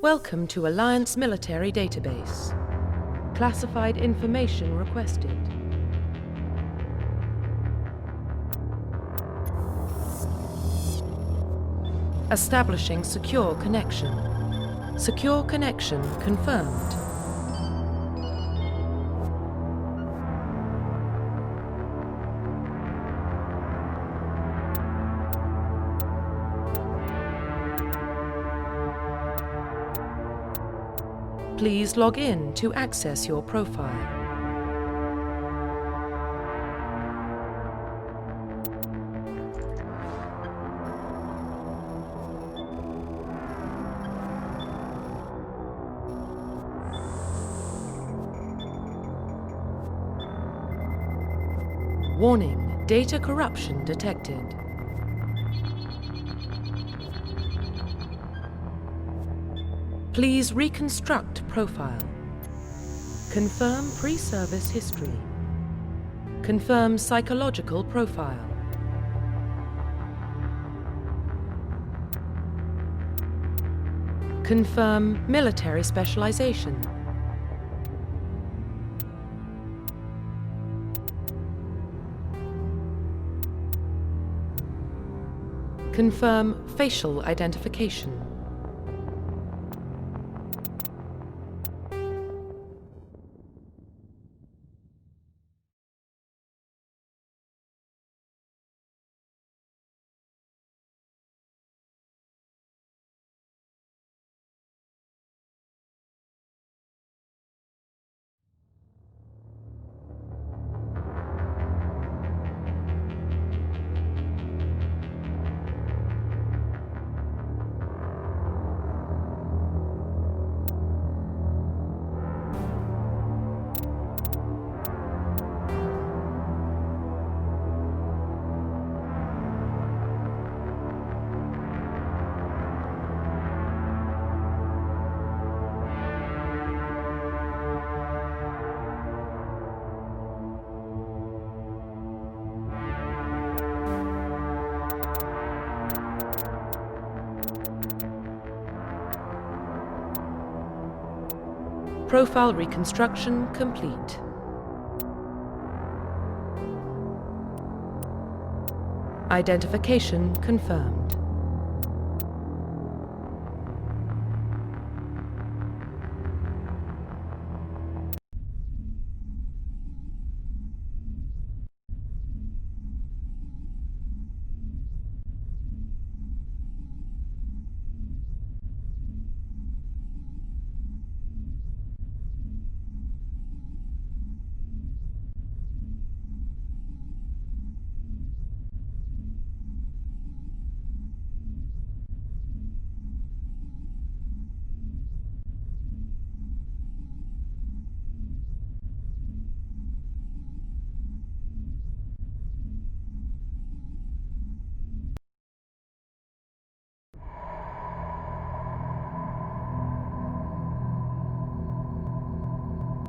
Welcome to Alliance Military Database. Classified information requested. Establishing secure connection. Secure connection confirmed. Please log in to access your profile. Warning, data corruption detected. Please reconstruct profile. Confirm pre-service history. Confirm psychological profile. Confirm military specialization. Confirm facial identification. Profile reconstruction complete. Identification confirmed.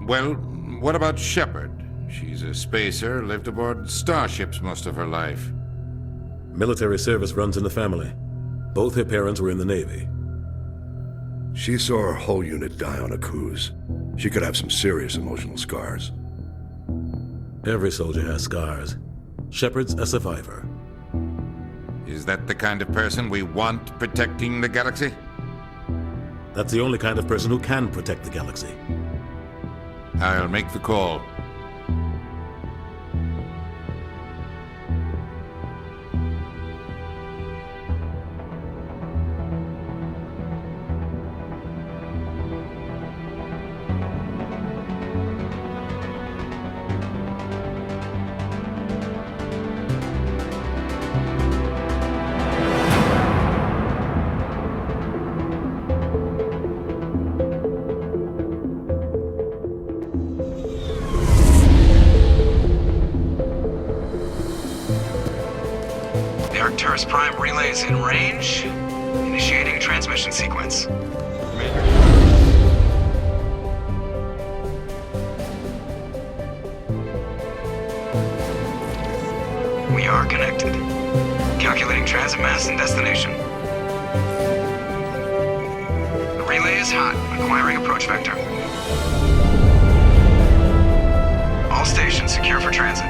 Well, what about Shepard? She's a spacer, lived aboard starships most of her life. Military service runs in the family. Both her parents were in the Navy. She saw her whole unit die on a cruise. She could have some serious emotional scars. Every soldier has scars. Shepard's a survivor. Is that the kind of person we want protecting the galaxy? That's the only kind of person who can protect the galaxy. I'll make the call. Arcturus Prime relays in range. Initiating a transmission sequence. We are connected. Calculating transit mass and destination. The relay is hot. Acquiring approach vector. All stations secure for transit.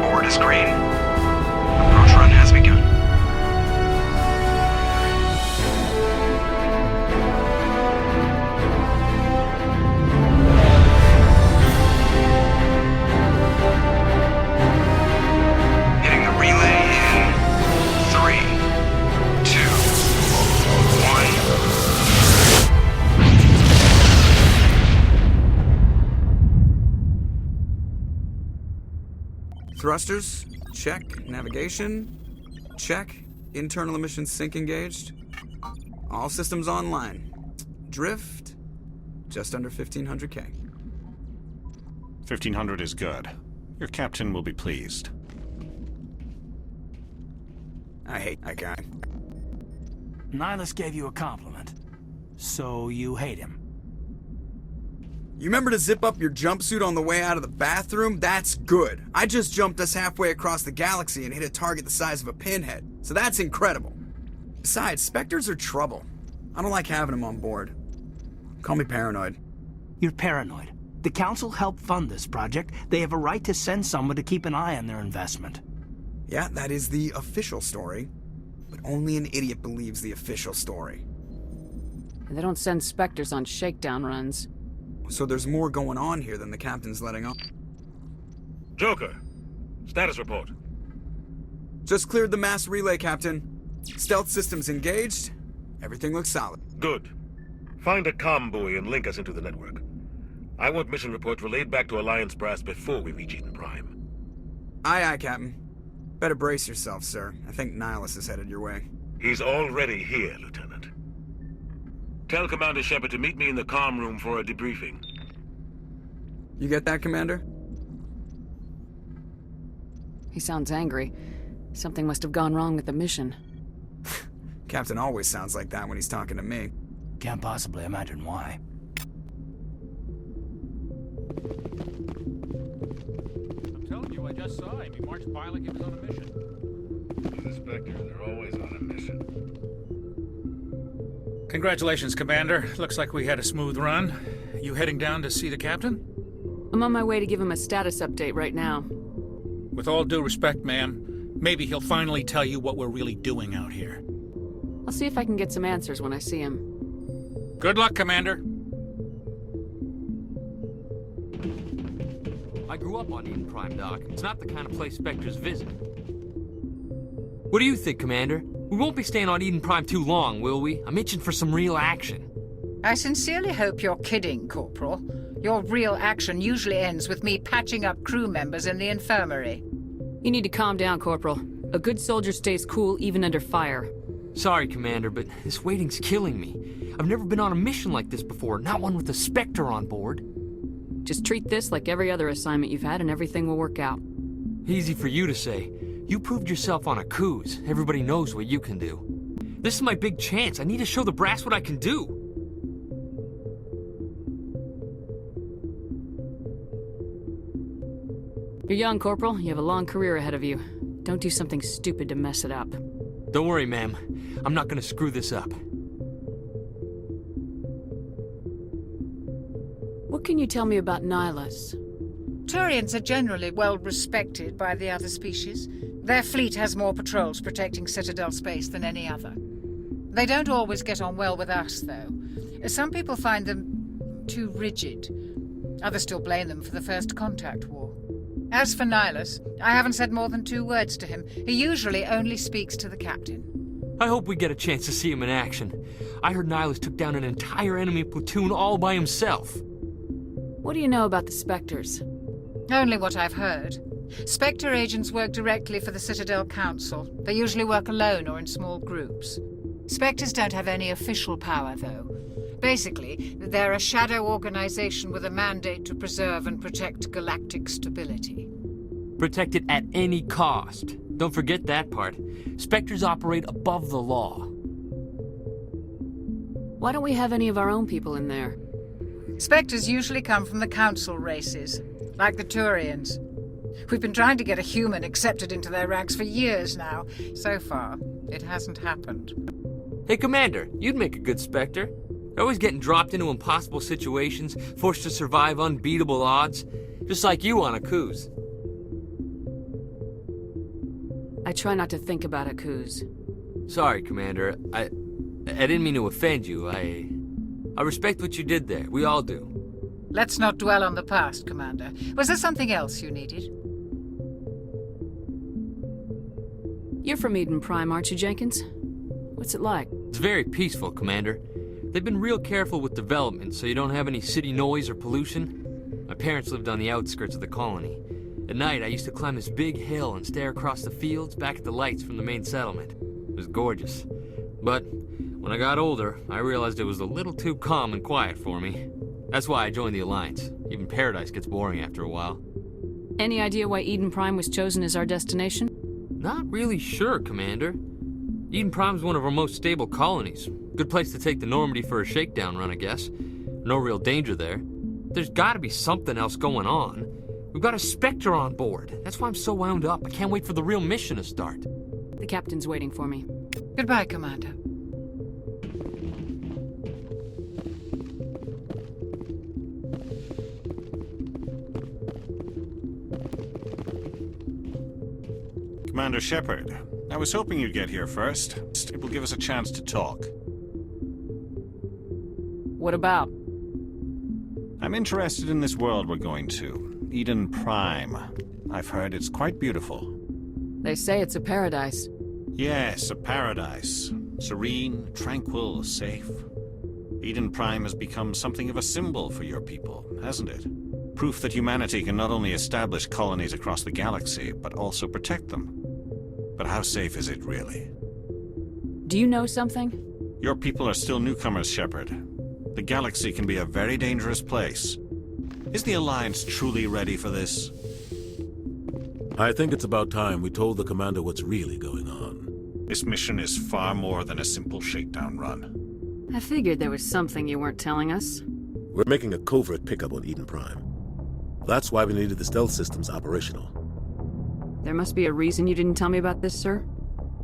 Board is green. Approach run has begun. Hitting the relay in 3, 2, 1. Thrusters, check. Navigation, check. Internal emissions sync engaged. All systems online. Drift, just under 1500K. 1500 is good. Your captain will be pleased. I hate that guy. Nihilus gave you a compliment. So you hate him. You remember to zip up your jumpsuit on the way out of the bathroom? That's good. I just jumped us halfway across the galaxy and hit a target the size of a pinhead. So that's incredible. Besides, Spectres are trouble. I don't like having them on board. Call me paranoid. You're paranoid. The Council helped fund this project. They have a right to send someone to keep an eye on their investment. Yeah, that is the official story. But only an idiot believes the official story. They don't send Spectres on shakedown runs. So there's more going on here than the captain's letting on. Joker, status report. Just cleared the mass relay, Captain. Stealth systems engaged. Everything looks solid. Good. Find a comm buoy and link us into the network. I want mission reports relayed back to Alliance brass before we reach Eden Prime. Aye, aye, Captain. Better brace yourself, sir. I think Nihilus is headed your way. He's already here, Lieutenant. Tell Commander Shepard to meet me in the comm room for a debriefing. You get that, Commander? He sounds angry. Something must have gone wrong with the mission. Captain always sounds like that when he's talking to me. Can't possibly imagine why. I'm telling you, I just saw him. He marched by like he was on a mission. The Spectres, they're always on a mission. Congratulations, Commander. Looks like we had a smooth run. You heading down to see the captain? I'm on my way to give him a status update right now. With all due respect, ma'am, maybe he'll finally tell you what we're really doing out here. I'll see if I can get some answers when I see him. Good luck, Commander. I grew up on Eden Prime, Doc. It's not the kind of place Spectres visit. What do you think, Commander? We won't be staying on Eden Prime too long, will we? I'm itching for some real action. I sincerely hope you're kidding, Corporal. Your real action usually ends with me patching up crew members in the infirmary. You need to calm down, Corporal. A good soldier stays cool even under fire. Sorry, Commander, but this waiting's killing me. I've never been on a mission like this before, not one with a Spectre on board. Just treat this like every other assignment you've had and everything will work out. Easy for you to say. You proved yourself on a cruise. Everybody knows what you can do. This is my big chance. I need to show the brass what I can do. You're young, Corporal. You have a long career ahead of you. Don't do something stupid to mess it up. Don't worry, ma'am. I'm not gonna screw this up. What can you tell me about Nihilus? Turians are generally well respected by the other species. Their fleet has more patrols protecting Citadel space than any other. They don't always get on well with us, though. Some people find them too rigid. Others still blame them for the First Contact War. As for Nihilus, I haven't said more than 2 words to him. He usually only speaks to the captain. I hope we get a chance to see him in action. I heard Nihilus took down an entire enemy platoon all by himself. What do you know about the Spectres? Only what I've heard. Spectre agents work directly for the Citadel Council. They usually work alone or in small groups. Spectres don't have any official power, though. Basically, they're a shadow organization with a mandate to preserve and protect galactic stability. Protect it at any cost. Don't forget that part. Spectres operate above the law. Why don't we have any of our own people in there? Spectres usually come from the council races, like the Turians. We've been trying to get a human accepted into their ranks for years now. So far, it hasn't happened. Hey, Commander, you'd make a good Spectre. You're always getting dropped into impossible situations, forced to survive unbeatable odds, just like you on Akuz. I try not to think about Akuz. Sorry, Commander. I didn't mean to offend you. I respect what you did there. We all do. Let's not dwell on the past, Commander. Was there something else you needed? You're from Eden Prime, aren't you, Jenkins? What's it like? It's very peaceful, Commander. They've been real careful with development, so you don't have any city noise or pollution. My parents lived on the outskirts of the colony. At night, I used to climb this big hill and stare across the fields back at the lights from the main settlement. It was gorgeous. But when I got older, I realized it was a little too calm and quiet for me. That's why I joined the Alliance. Even Paradise gets boring after a while. Any idea why Eden Prime was chosen as our destination? Not really sure, Commander. Eden Prime's one of our most stable colonies. Good place to take the Normandy for a shakedown run, I guess. No real danger there. There's gotta be something else going on. We've got a Spectre on board. That's why I'm so wound up. I can't wait for the real mission to start. The captain's waiting for me. Goodbye, Commander. Commander Shepard, I was hoping you'd get here first. It will give us a chance to talk. What about? I'm interested in this world we're going to, Eden Prime. I've heard it's quite beautiful. They say it's a paradise. Yes, a paradise. Serene, tranquil, safe. Eden Prime has become something of a symbol for your people, hasn't it? Proof that humanity can not only establish colonies across the galaxy, but also protect them. But how safe is it, really? Do you know something? Your people are still newcomers, Shepard. The galaxy can be a very dangerous place. Is the Alliance truly ready for this? I think it's about time we told the Commander what's really going on. This mission is far more than a simple shakedown run. I figured there was something you weren't telling us. We're making a covert pickup on Eden Prime. That's why we needed the stealth systems operational. There must be a reason you didn't tell me about this, sir?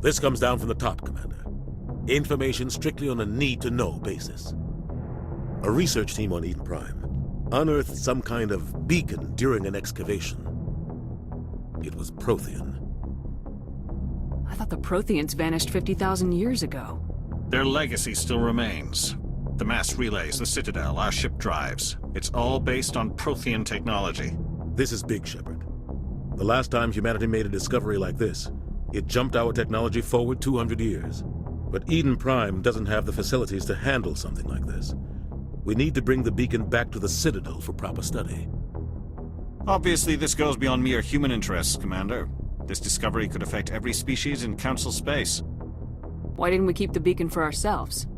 This comes down from the top, Commander. Information strictly on a need-to-know basis. A research team on Eden Prime unearthed some kind of beacon during an excavation. It was Prothean. I thought the Protheans vanished 50,000 years ago. Their legacy still remains. The mass relays, the Citadel, our ship drives. It's all based on Prothean technology. This is big, Shepard. The last time humanity made a discovery like this, it jumped our technology forward 200 years. But Eden Prime doesn't have the facilities to handle something like this. We need to bring the beacon back to the Citadel for proper study. Obviously, this goes beyond mere human interests, Commander. This discovery could affect every species in Council space. Why didn't we keep the beacon for ourselves?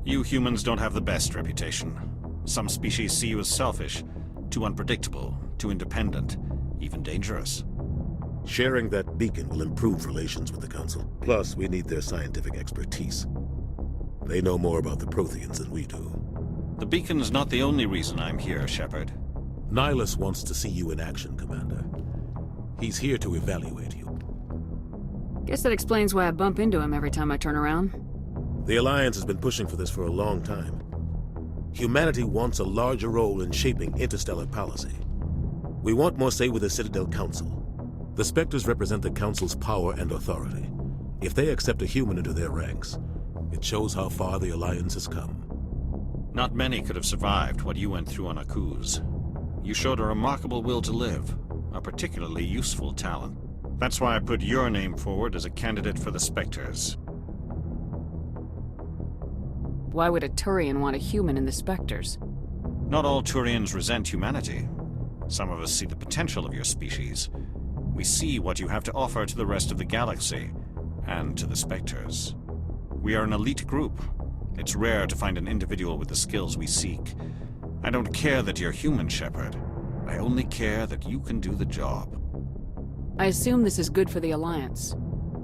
You humans don't have the best reputation. Some species see you as selfish, too unpredictable, too independent, even dangerous. Sharing that beacon will improve relations with the Council. Plus, we need their scientific expertise. They know more about the Protheans than we do. The beacon's not the only reason I'm here, Shepard. Nihilus wants to see you in action, Commander. He's here to evaluate you. Guess that explains why I bump into him every time I turn around. The Alliance has been pushing for this for a long time. Humanity wants a larger role in shaping interstellar policy. We want more say with the Citadel Council. The Spectres represent the Council's power and authority. If they accept a human into their ranks, it shows how far the Alliance has come. Not many could have survived what you went through on Akuz. You showed a remarkable will to live, a particularly useful talent. That's why I put your name forward as a candidate for the Spectres. Why would a Turian want a human in the Spectres? Not all Turians resent humanity. Some of us see the potential of your species. We see what you have to offer to the rest of the galaxy, and to the Spectres. We are an elite group. It's rare to find an individual with the skills we seek. I don't care that you're human, Shepard. I only care that you can do the job. I assume this is good for the Alliance.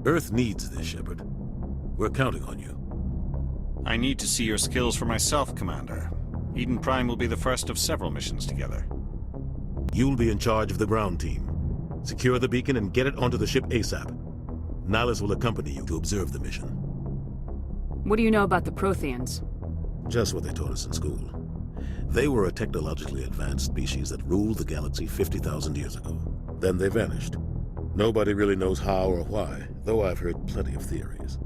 Earth needs this, Shepard. We're counting on you. I need to see your skills for myself, Commander. Eden Prime will be the first of several missions together. You'll be in charge of the ground team. Secure the beacon and get it onto the ship ASAP. Nihilus will accompany you to observe the mission. What do you know about the Protheans? Just what they taught us in school. They were a technologically advanced species that ruled the galaxy 50,000 years ago. Then they vanished. Nobody really knows how or why, though I've heard plenty of theories.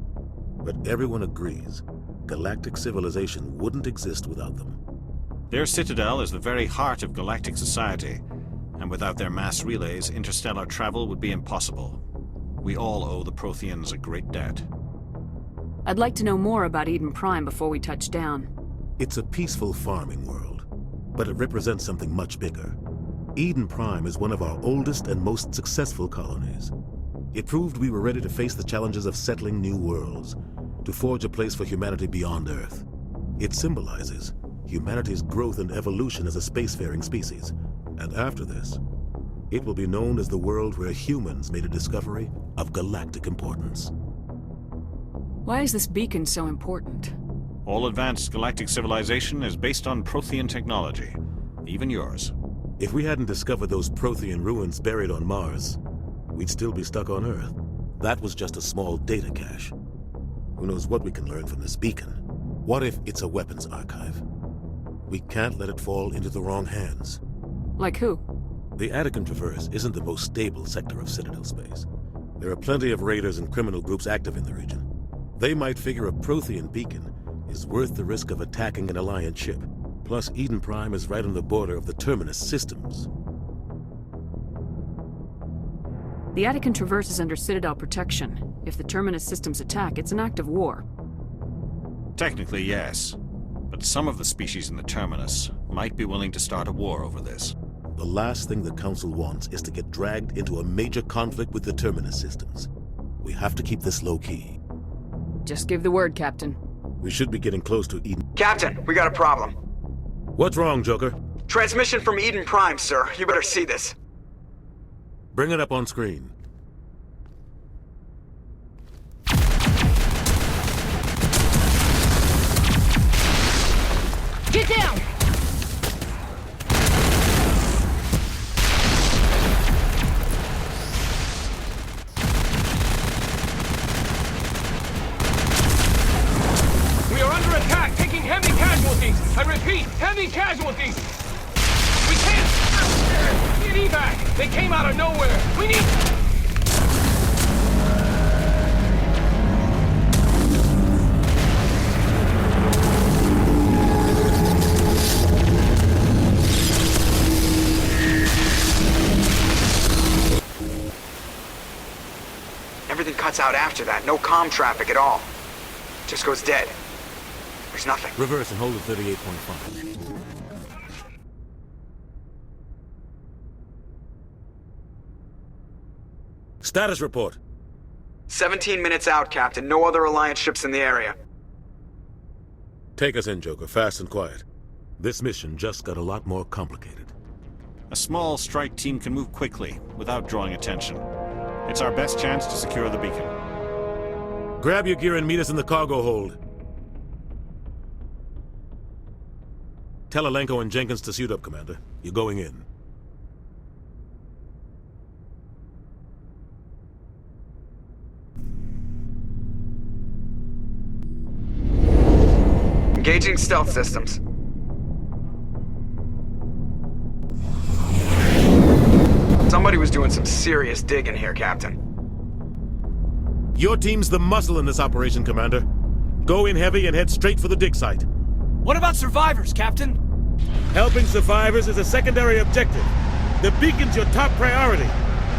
But everyone agrees galactic civilization wouldn't exist without them. Their citadel is the very heart of galactic society, and without their mass relays, interstellar travel would be impossible. We all owe the Protheans a great debt. I'd like to know more about Eden Prime before we touch down. It's a peaceful farming world, but it represents something much bigger. Eden Prime is one of our oldest and most successful colonies. It proved we were ready to face the challenges of settling new worlds, to forge a place for humanity beyond Earth. It symbolizes humanity's growth and evolution as a spacefaring species. And after this, it will be known as the world where humans made a discovery of galactic importance. Why is this beacon so important? All advanced galactic civilization is based on Prothean technology, even yours. If we hadn't discovered those Prothean ruins buried on Mars, we'd still be stuck on Earth. That was just a small data cache. Who knows what we can learn from this beacon? What if it's a weapons archive? We can't let it fall into the wrong hands. Like who? The Attican Traverse isn't the most stable sector of Citadel space. There are plenty of raiders and criminal groups active in the region. They might figure a Prothean beacon is worth the risk of attacking an Alliance ship. Plus, Eden Prime is right on the border of the Terminus systems. The Attican Traverse is under Citadel protection. If the Terminus systems attack, it's an act of war. Technically, yes. But some of the species in the Terminus might be willing to start a war over this. The last thing the Council wants is to get dragged into a major conflict with the Terminus systems. We have to keep this low-key. Just give the word, Captain. We should be getting close to Eden. Captain, we got a problem. What's wrong, Joker? Transmission from Eden Prime, sir. You better see this. Bring it up on screen. Get down! We are under attack, taking heavy casualties. I repeat, heavy casualties. We can't get evac. They came out of nowhere. We need... Everything cuts out after that. No comm traffic at all. Just goes dead. There's nothing. Reverse and hold at 38.5. Status report. 17 minutes out, Captain. No other Alliance ships in the area. Take us in, Joker, fast and quiet. This mission just got a lot more complicated. A small strike team can move quickly, without drawing attention. It's our best chance to secure the beacon. Grab your gear and meet us in the cargo hold. Tell Alenko and Jenkins to suit up, Commander. You're going in. Engaging stealth systems. Somebody was doing some serious digging here, Captain. Your team's the muscle in this operation, Commander. Go in heavy and head straight for the dig site. What about survivors, Captain? Helping survivors is a secondary objective. The beacon's your top priority.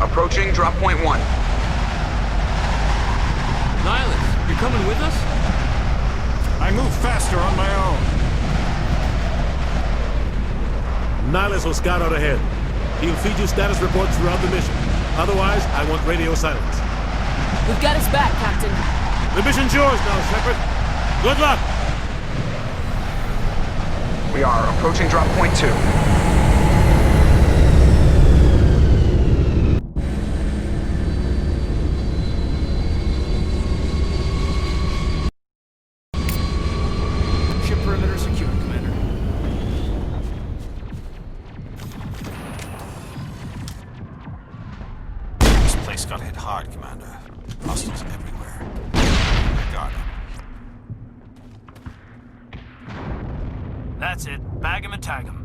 Approaching drop point 1. Nihilus, you're coming with us? I move faster on my own. Nihilus will scout out ahead. He'll feed you status reports throughout the mission. Otherwise, I want radio silence. We've got his back, Captain. The mission's yours now, Shepard. Good luck! We are approaching drop point 2. Ship perimeter secure, Commander. hard, Commander. Hostiles everywhere. Guard up. That's it. Bag 'em and tag 'em.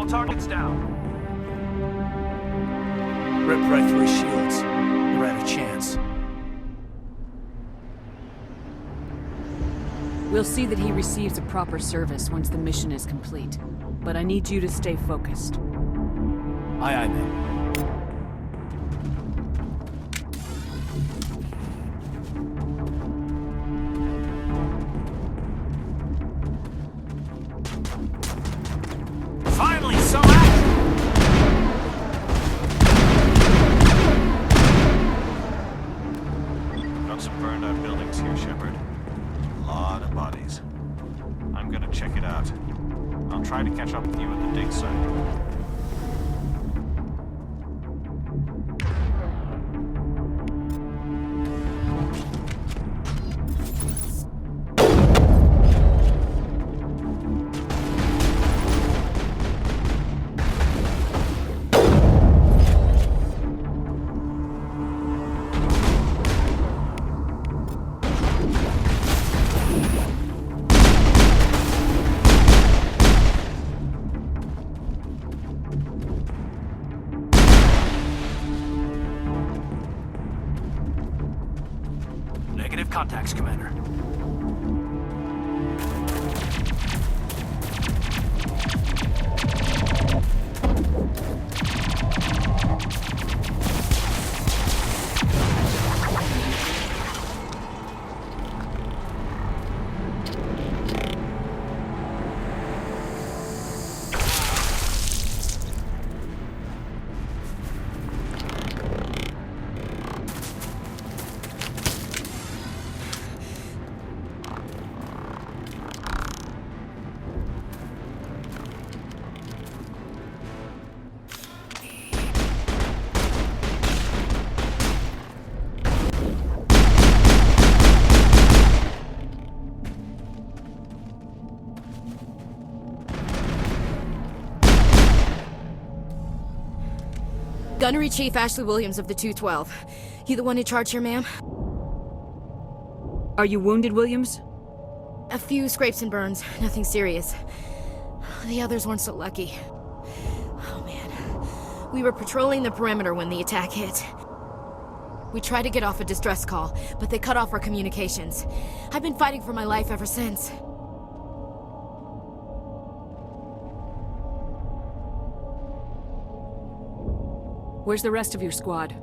Targets down. Rip right through his shields. Never had a chance. We'll see that he receives a proper service once the mission is complete. But I need you to stay focused. Aye, aye, ma'am. Finally, some action! Got some burned out buildings here, Shepard. A lot of bodies. I'm gonna check it out. I'll try to catch up with you at the dig site. Negative contacts, Commander. Gunnery Chief Ashley Williams of the 212. You the one in charge here, ma'am? Are you wounded, Williams? A few scrapes and burns, nothing serious. The others weren't so lucky. Oh man. We were patrolling the perimeter when the attack hit. We tried to get off a distress call, but they cut off our communications. I've been fighting for my life ever since. Where's the rest of your squad?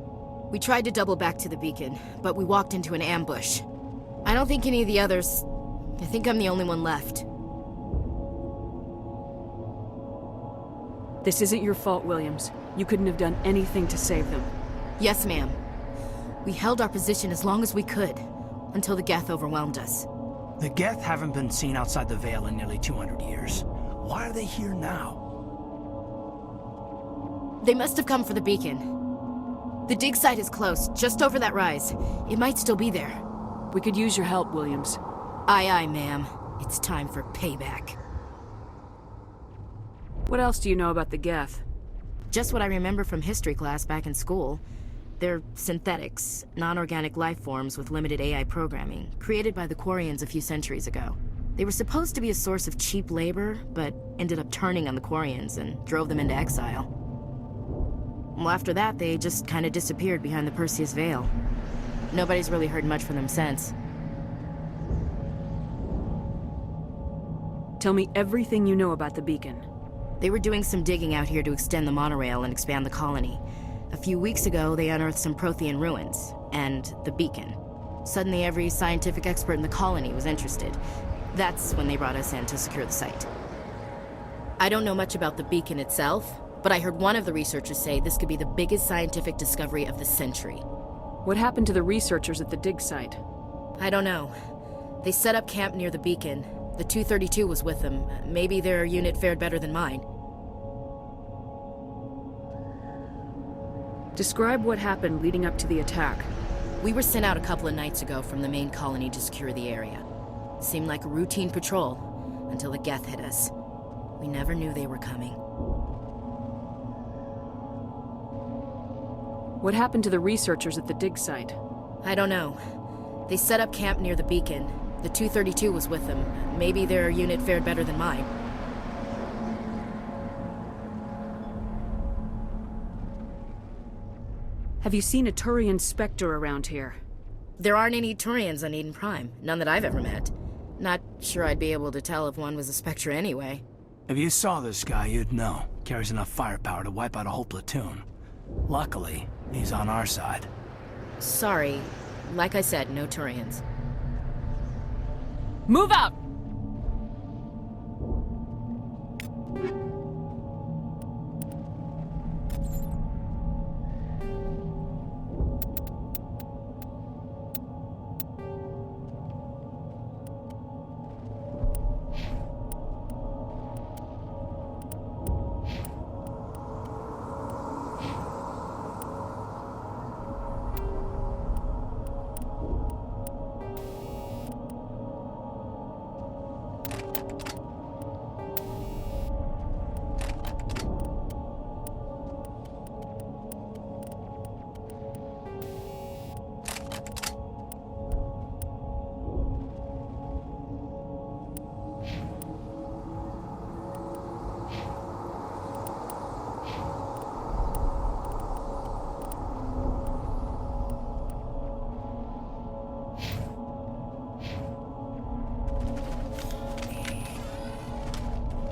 We tried to double back to the beacon, but we walked into an ambush. I don't think any of the others... I think I'm the only one left. This isn't your fault, Williams. You couldn't have done anything to save them. Yes, ma'am. We held our position as long as we could, until the Geth overwhelmed us. The Geth haven't been seen outside the Veil in nearly 200 years. Why are they here now? They must have come for the beacon. The dig site is close, just over that rise. It might still be there. We could use your help, Williams. Aye, aye, ma'am. It's time for payback. What else do you know about the Geth? Just what I remember from history class back in school. They're synthetics, non-organic life forms with limited AI programming, created by the Quarians a few centuries ago. They were supposed to be a source of cheap labor, but ended up turning on the Quarians and drove them into exile. Well, after that, they just kind of disappeared behind the Perseus Veil. Nobody's really heard much from them since. Tell me everything you know about the beacon. They were doing some digging out here to extend the monorail and expand the colony. A few weeks ago, they unearthed some Prothean ruins, and the beacon. Suddenly, every scientific expert in the colony was interested. That's when they brought us in to secure the site. I don't know much about the beacon itself, but I heard one of the researchers say this could be the biggest scientific discovery of the century. What happened to the researchers at the dig site? I don't know. They set up camp near the beacon. The 232 was with them. Maybe their unit fared better than mine. Describe what happened leading up to the attack. We were sent out a couple of nights ago from the main colony to secure the area. Seemed like a routine patrol, until the Geth hit us. We never knew they were coming. What happened to the researchers at the dig site? I don't know. They set up camp near the beacon. The 232 was with them. Maybe their unit fared better than mine. Have you seen a Turian Spectre around here? There aren't any Turians on Eden Prime. None that I've ever met. Not sure I'd be able to tell if one was a Spectre anyway. If you saw this guy, you'd know. Carries enough firepower to wipe out a whole platoon. Luckily, he's on our side. Sorry. Like I said, no Turians. Move out!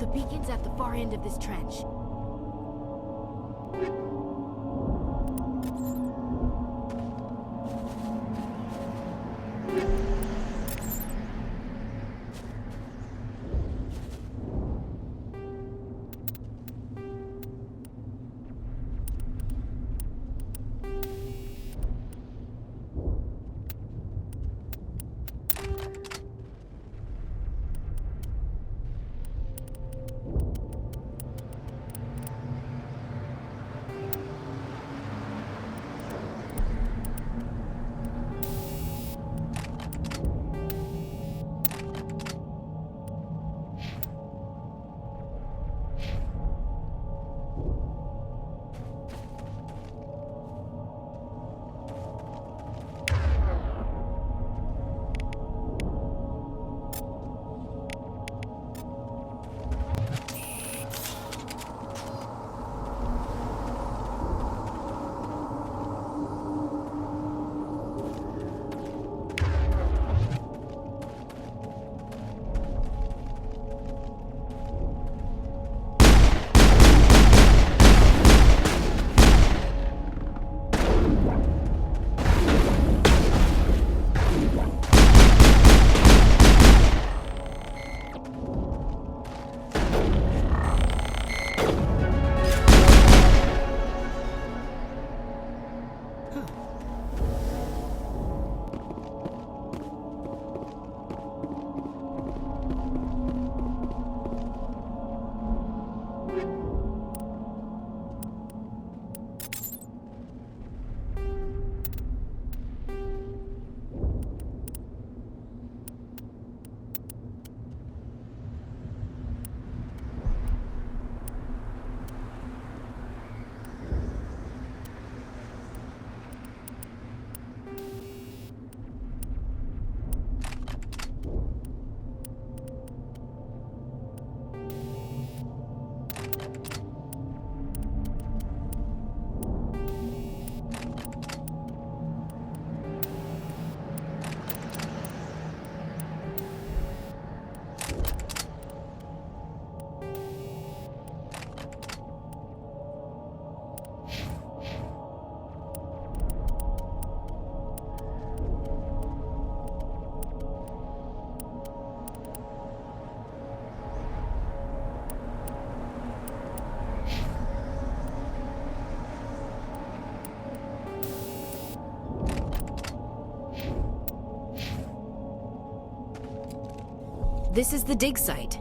The beacon's at the far end of this trench. This is the dig site.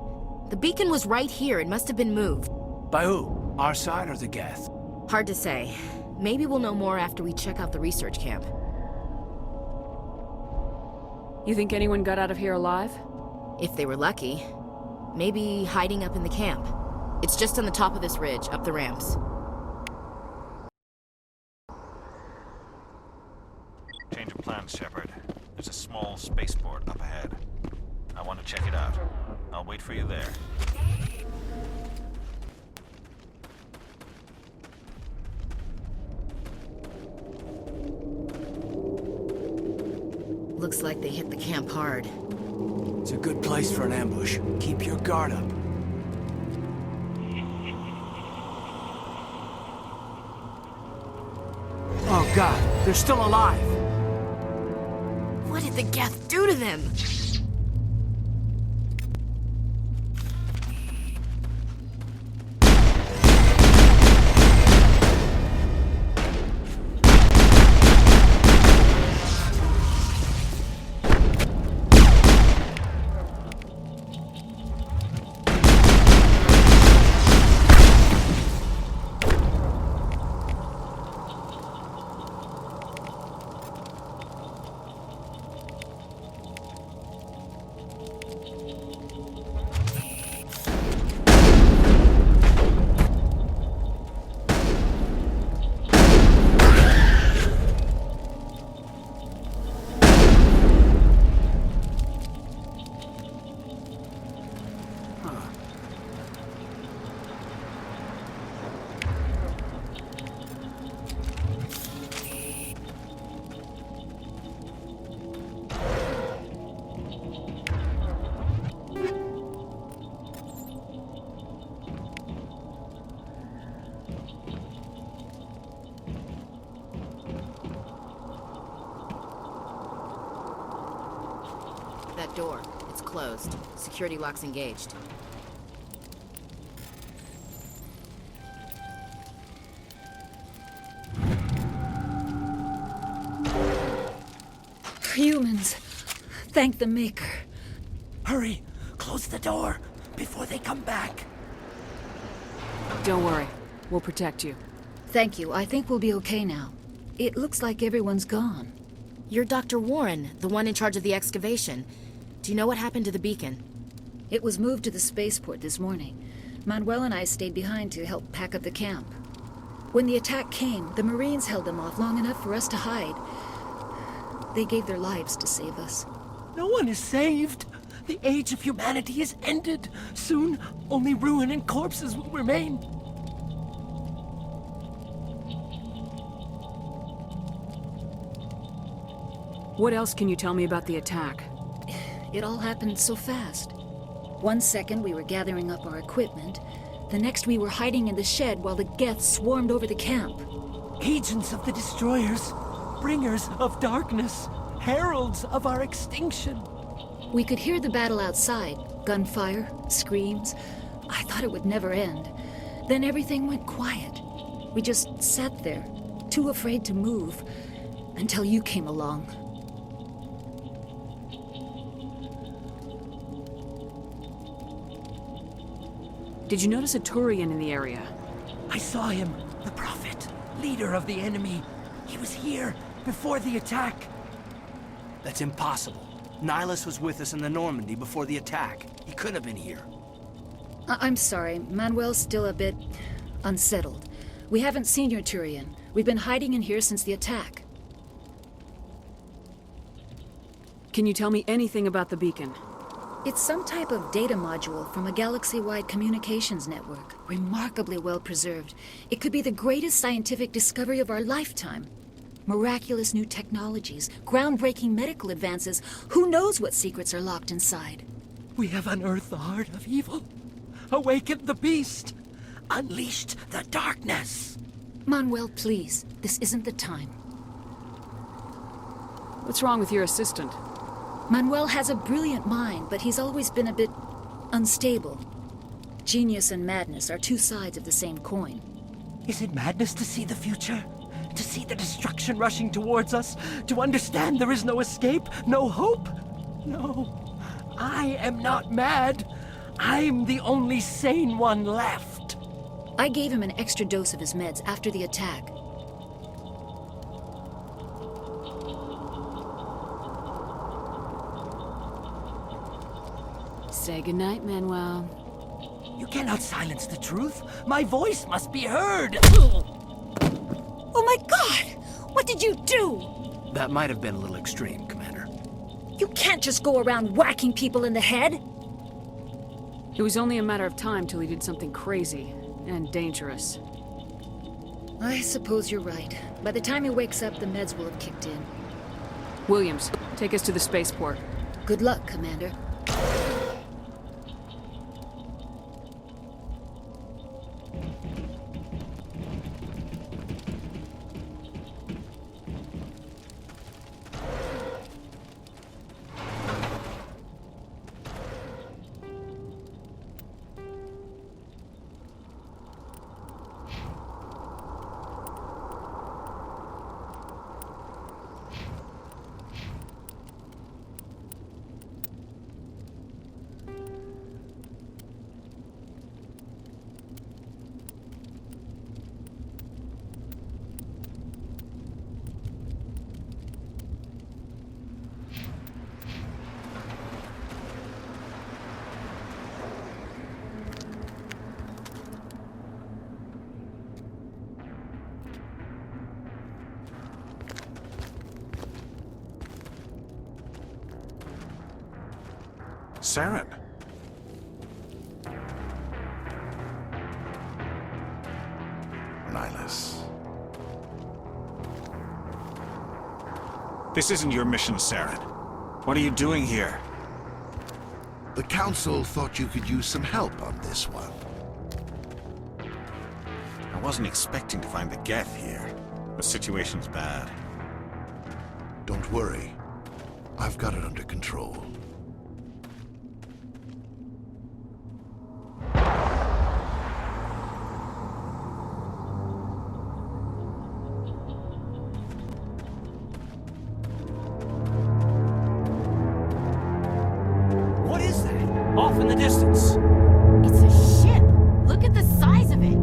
The beacon was right here. It must have been moved. By who? Our side or the Geth? Hard to say. Maybe we'll know more after we check out the research camp. You think anyone got out of here alive? If they were lucky. Maybe hiding up in the camp. It's just on the top of this ridge, up the ramps. Change of plans, Shepard. There's a small spaceport up ahead. I want to check it out. I'll wait for you there. Looks like they hit the camp hard. It's a good place for an ambush. Keep your guard up. Oh God, they're still alive! What did the Geth do to them? That door. It's closed. Security lock's engaged. Humans. Thank the Maker. Hurry! Close the door before they come back. Don't worry. We'll protect you. Thank you. I think we'll be okay now. It looks like everyone's gone. You're Dr. Warren, the one in charge of the excavation. Do you know what happened to the beacon? It was moved to the spaceport this morning. Manuel and I stayed behind to help pack up the camp. When the attack came, the Marines held them off long enough for us to hide. They gave their lives to save us. No one is saved. The age of humanity is ended. Soon, only ruin and corpses will remain. What else can you tell me about the attack? It all happened so fast. 1 second we were gathering up our equipment. The next we were hiding in the shed while the Geth swarmed over the camp. Agents of the destroyers, bringers of darkness, heralds of our extinction. We could hear the battle outside. Gunfire, screams. I thought it would never end. Then everything went quiet. We just sat there, too afraid to move, until you came along. Did you notice a Turian in the area? I saw him, the Prophet, leader of the enemy. He was here before the attack. That's impossible. Nihilus was with us in the Normandy before the attack. He couldn't have been here. I'm sorry. Manuel's still a bit unsettled. We haven't seen your Turian. We've been hiding in here since the attack. Can you tell me anything about the beacon? It's some type of data module from a galaxy-wide communications network. Remarkably well preserved. It could be the greatest scientific discovery of our lifetime. Miraculous new technologies, groundbreaking medical advances. Who knows what secrets are locked inside? We have unearthed the heart of evil, awakened the beast, unleashed the darkness. Manuel, please. This isn't the time. What's wrong with your assistant? Manuel has a brilliant mind, but he's always been a bit unstable. Genius and madness are two sides of the same coin. Is it madness to see the future? To see the destruction rushing towards us? To understand there is no escape, no hope? No, I am not mad. I'm the only sane one left. I gave him an extra dose of his meds after the attack. Say goodnight, Manuel. You cannot silence the truth. My voice must be heard. Oh my God! What did you do? That might have been a little extreme, Commander. You can't just go around whacking people in the head. It was only a matter of time till he did something crazy and dangerous. I suppose you're right. By the time he wakes up, the meds will have kicked in. Williams, take us to the spaceport. Good luck, Commander. Saren. Nihilus. This isn't your mission, Saren. What are you doing here? The Council thought you could use some help on this one. I wasn't expecting to find the Geth here. The situation's bad. Don't worry. I've got it under control. What is that? Off in the distance. It's a ship. Look at the size of it.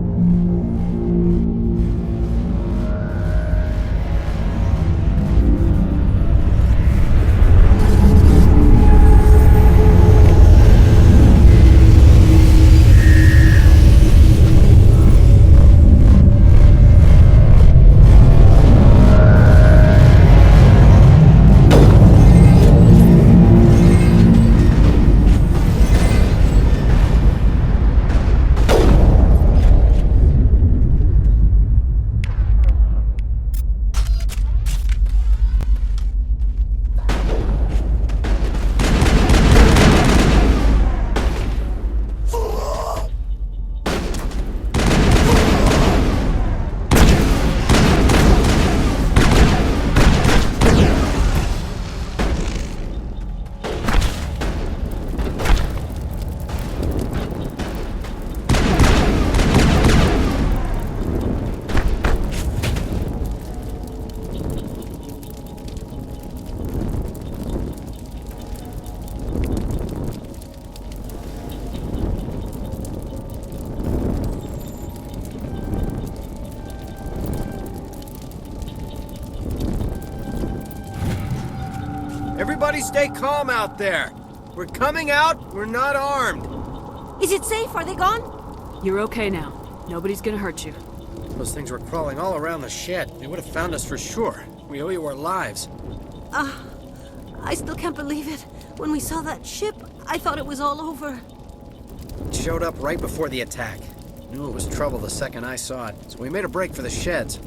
Everybody stay calm out there. We're coming out, we're not armed. Is it safe? Are they gone? You're okay now. Nobody's gonna hurt you. Those things were crawling all around the shed. They would have found us for sure. We owe you our lives. I still can't believe it. When we saw that ship, I thought it was all over. It showed up right before the attack. Knew it was trouble the second I saw it, so we made a break for the sheds.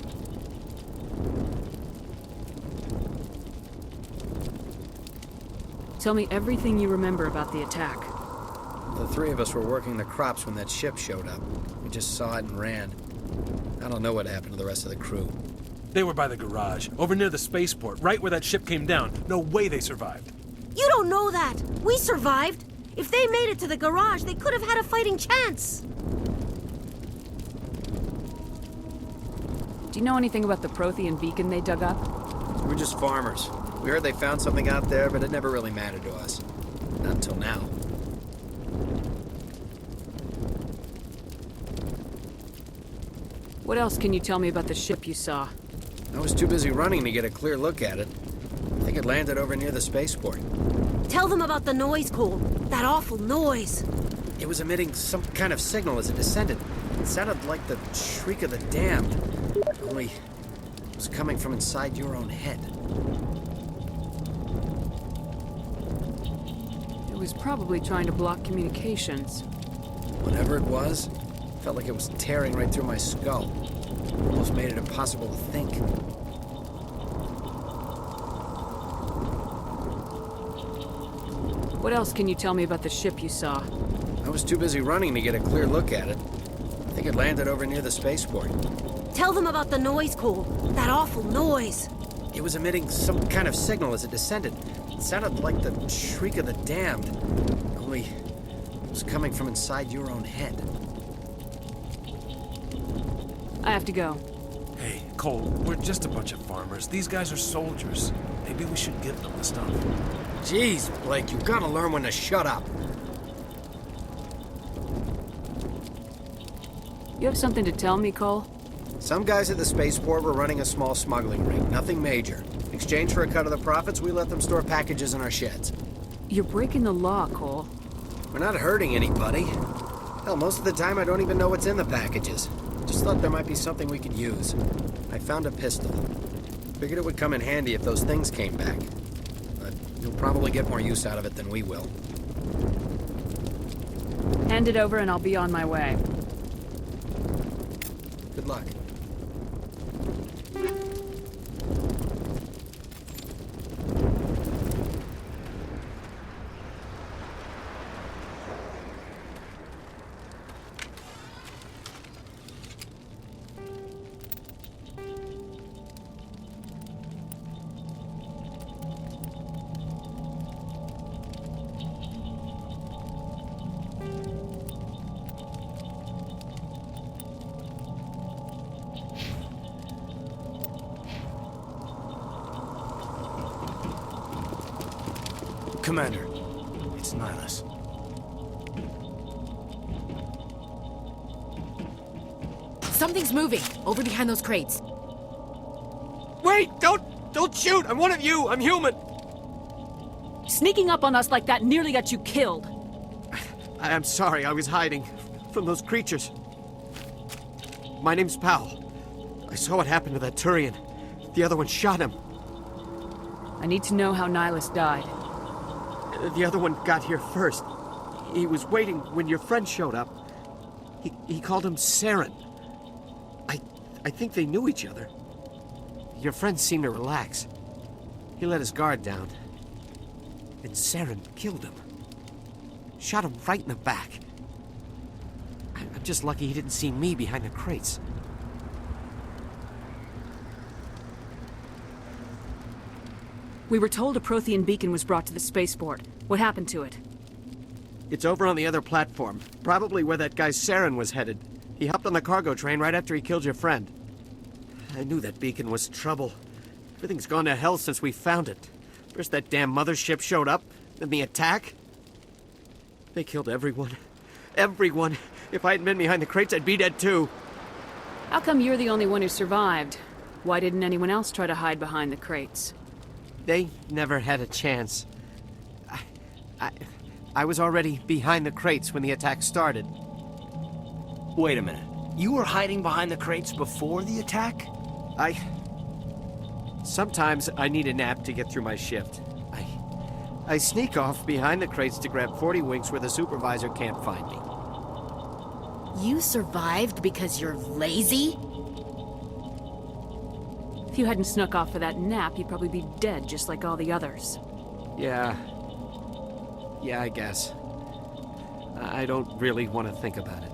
Tell me everything you remember about the attack. The three of us were working the crops when that ship showed up. We just saw it and ran. I don't know what happened to the rest of the crew. They were by the garage, over near the spaceport, right where that ship came down. No way they survived. You don't know that. We survived. If they made it to the garage, they could have had a fighting chance. Do you know anything about the Prothean beacon they dug up? We're just farmers. We heard they found something out there, but it never really mattered to us. Not until now. What else can you tell me about the ship you saw? I was too busy running to get a clear look at it. I think it landed over near the spaceport. Tell them about the noise, Cole. That awful noise. It was emitting some kind of signal as it descended. It sounded like the shriek of the damned. Only it was coming from inside your own head. It was probably trying to block communications. Whatever it was, felt like it was tearing right through my skull. Almost made it impossible to think. What else can you tell me about the ship you saw? I was too busy running to get a clear look at it. I think it landed over near the spaceport. Tell them about the noise, Cole. That awful noise. It was emitting some kind of signal as it descended. It sounded like the shriek of the damned. Only it was coming from inside your own head. I have to go. Hey, Cole, we're just a bunch of farmers. These guys are soldiers. Maybe we should give them the stuff. Jeez, Blake, you gotta learn when to shut up. You have something to tell me, Cole? Some guys at the spaceport were running a small smuggling ring, nothing major. In exchange for a cut of the profits, we let them store packages in our sheds. You're breaking the law, Cole. We're not hurting anybody. Hell, most of the time I don't even know what's in the packages. Just thought there might be something we could use. I found a pistol. Figured it would come in handy if those things came back. But you'll probably get more use out of it than we will. Hand it over and I'll be on my way. Good luck. Commander, it's Nihilus. Something's moving over behind those crates. Wait! Don't shoot! I'm one of you! I'm human! Sneaking up on us like that nearly got you killed. I'm sorry, I was hiding from those creatures. My name's Powell. I saw what happened to that Turian. The other one shot him. I need to know how Nihilus died. The other one got here first. He was waiting when your friend showed up. He called him Saren. I think they knew each other. Your friend seemed to relax. He let his guard down. And Saren killed him. Shot him right in the back. I'm just lucky he didn't see me behind the crates. We were told a Prothean beacon was brought to the spaceport. What happened to it? It's over on the other platform. Probably where that guy Saren was headed. He hopped on the cargo train right after he killed your friend. I knew that beacon was trouble. Everything's gone to hell since we found it. First that damn mothership showed up, then the attack. They killed everyone. Everyone. If I hadn't been behind the crates, I'd be dead too. How come you're the only one who survived? Why didn't anyone else try to hide behind the crates? They never had a chance. I was already behind the crates when the attack started. Wait a minute. You were hiding behind the crates before the attack? Sometimes I need a nap to get through my shift. I sneak off behind the crates to grab 40 winks where the supervisor can't find me. You survived because you're lazy? If you hadn't snuck off for that nap, you'd probably be dead just like all the others. Yeah, I guess. I don't really want to think about it.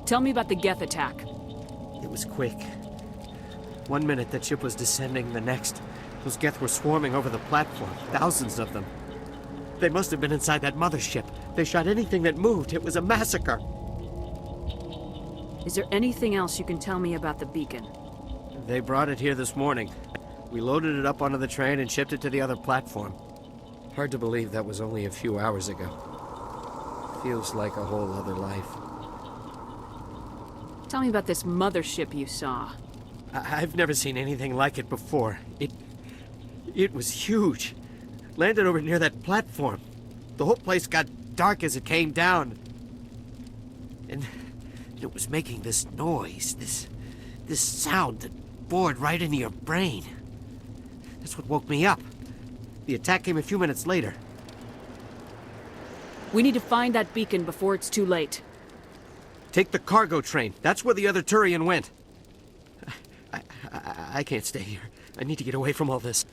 Tell me about the Geth attack. It was quick. 1 minute the ship was descending, the next, those Geth were swarming over the platform, thousands of them. They must have been inside that mothership. They shot anything that moved. It was a massacre. Is there anything else you can tell me about the beacon? They brought it here this morning. We loaded it up onto the train and shipped it to the other platform. Hard to believe that was only a few hours ago. Feels like a whole other life. Tell me about this mothership you saw. I've never seen anything like it before. It was huge. Landed over near that platform. The whole place got dark as it came down. And it was making this noise, this sound that bored right into your brain. That's what woke me up. The attack came a few minutes later. We need to find that beacon before it's too late. Take the cargo train. That's where the other Turian went. I can't stay here. I need to get away from all this.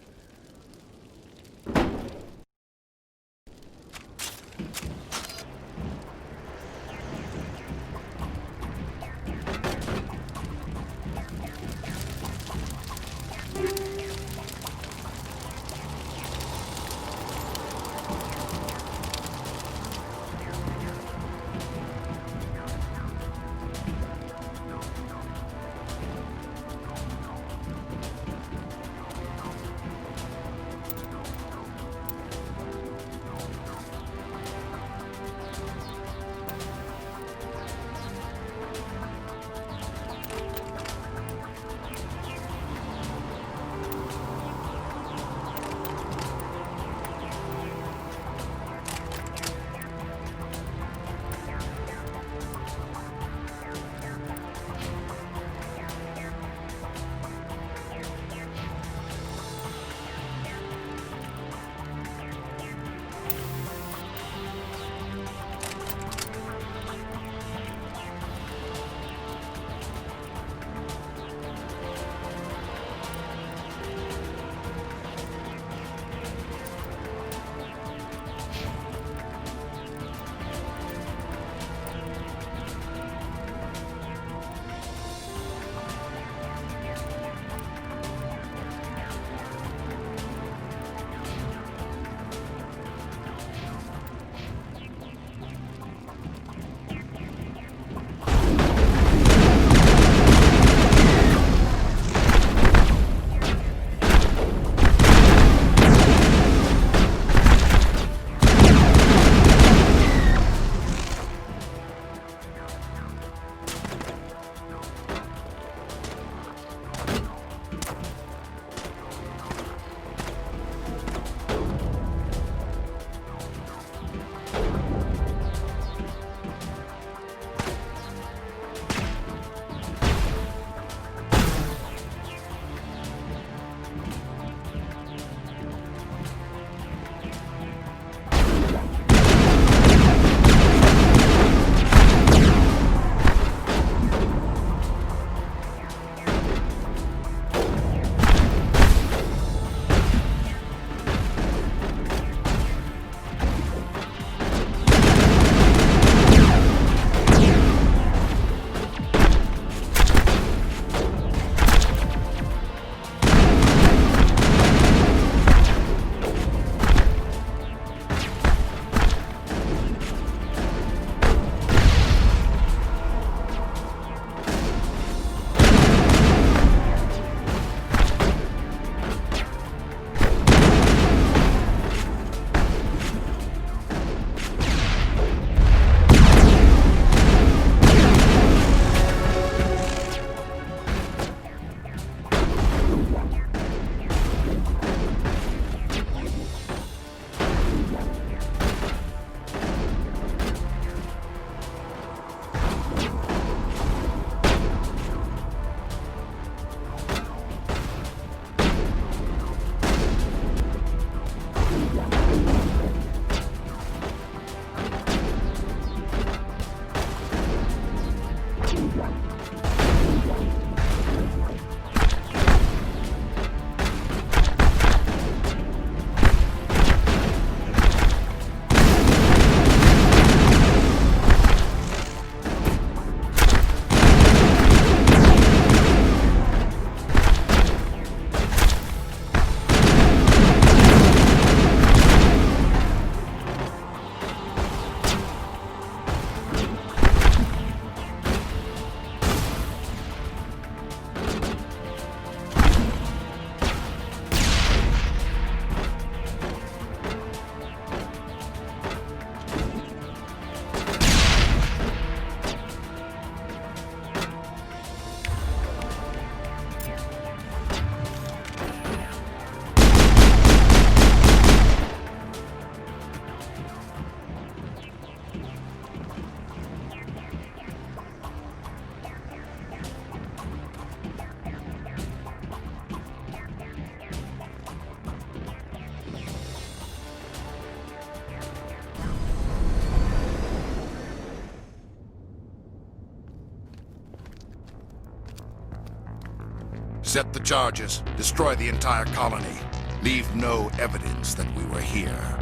Set the charges. Destroy the entire colony. Leave no evidence that we were here.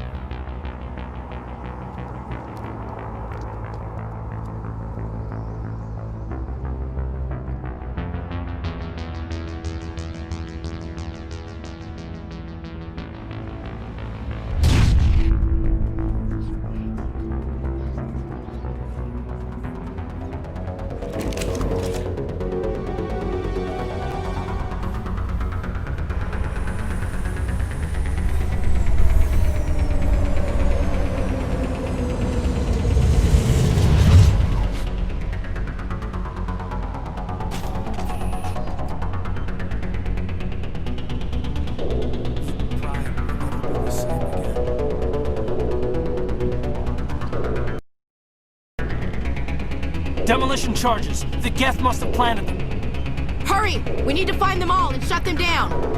Demolition charges. The Geth must have planted them. Hurry! We need to find them all and shut them down!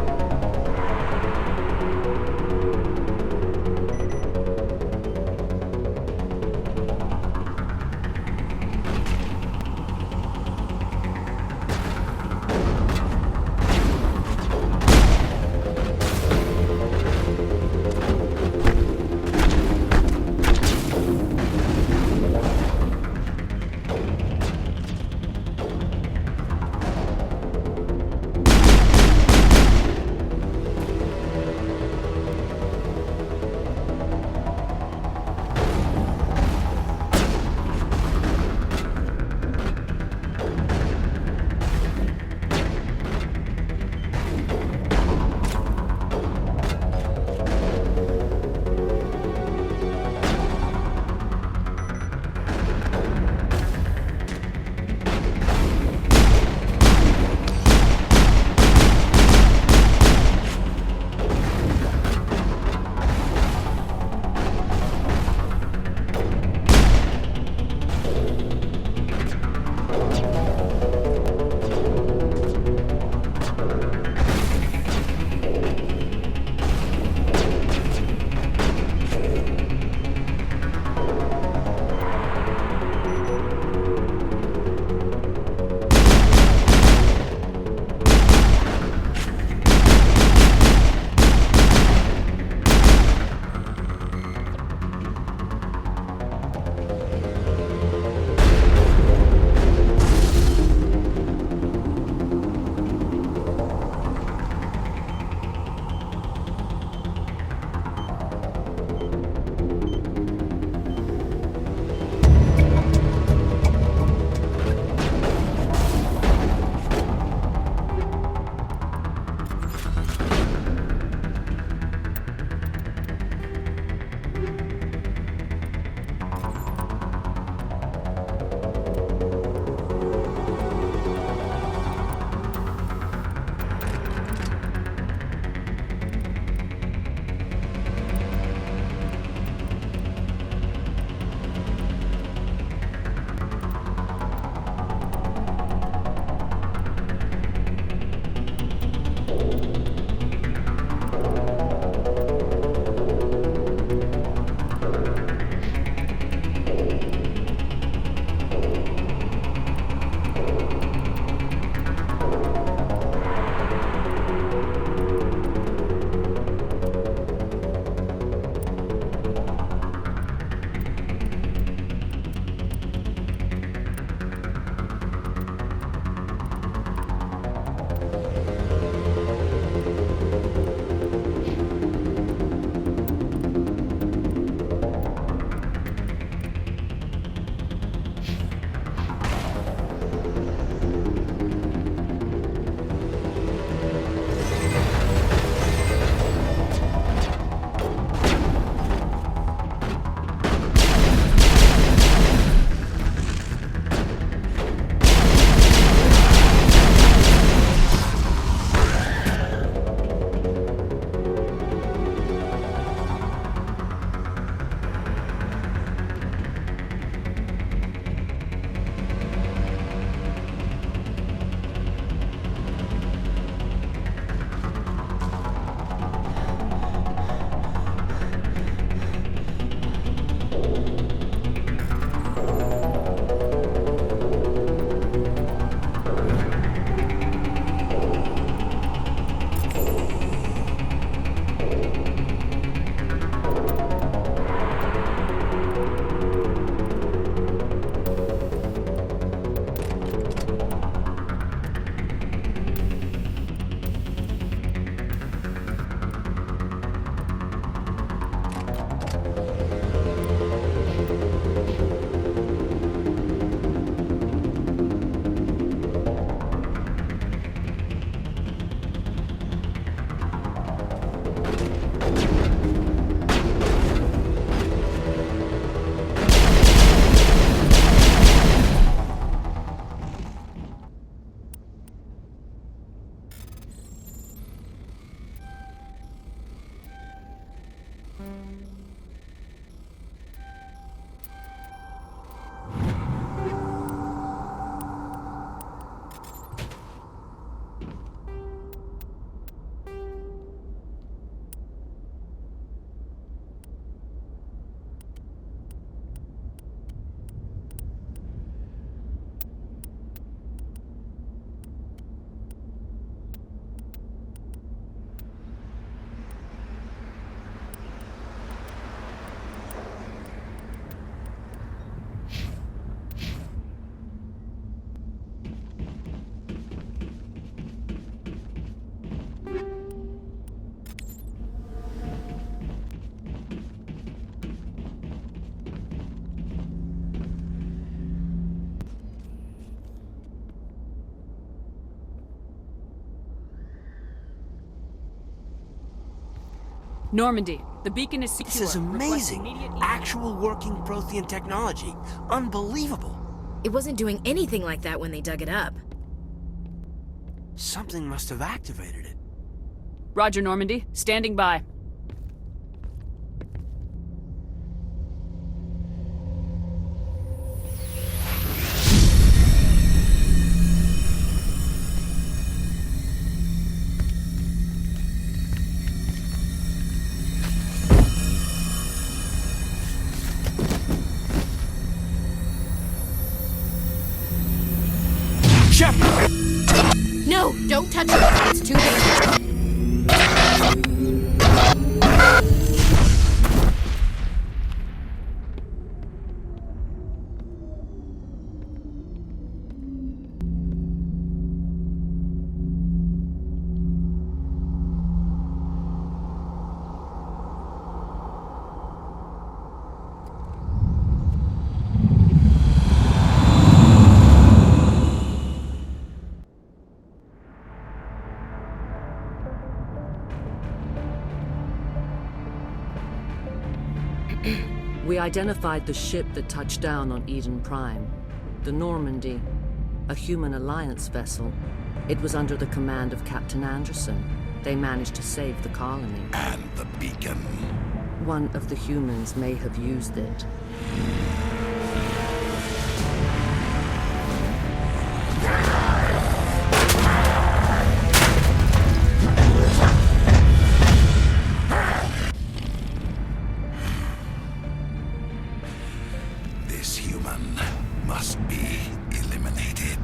Normandy, the beacon is secure. This is amazing. Actual working Prothean technology. Unbelievable. It wasn't doing anything like that when they dug it up. Something must have activated it. Roger, Normandy. Standing by. No, don't touch it. It's too dangerous. We identified the ship that touched down on Eden Prime. The Normandy, a human alliance vessel. It was under the command of Captain Anderson. They managed to save the colony. And the beacon. One of the humans may have used it. This human must be eliminated.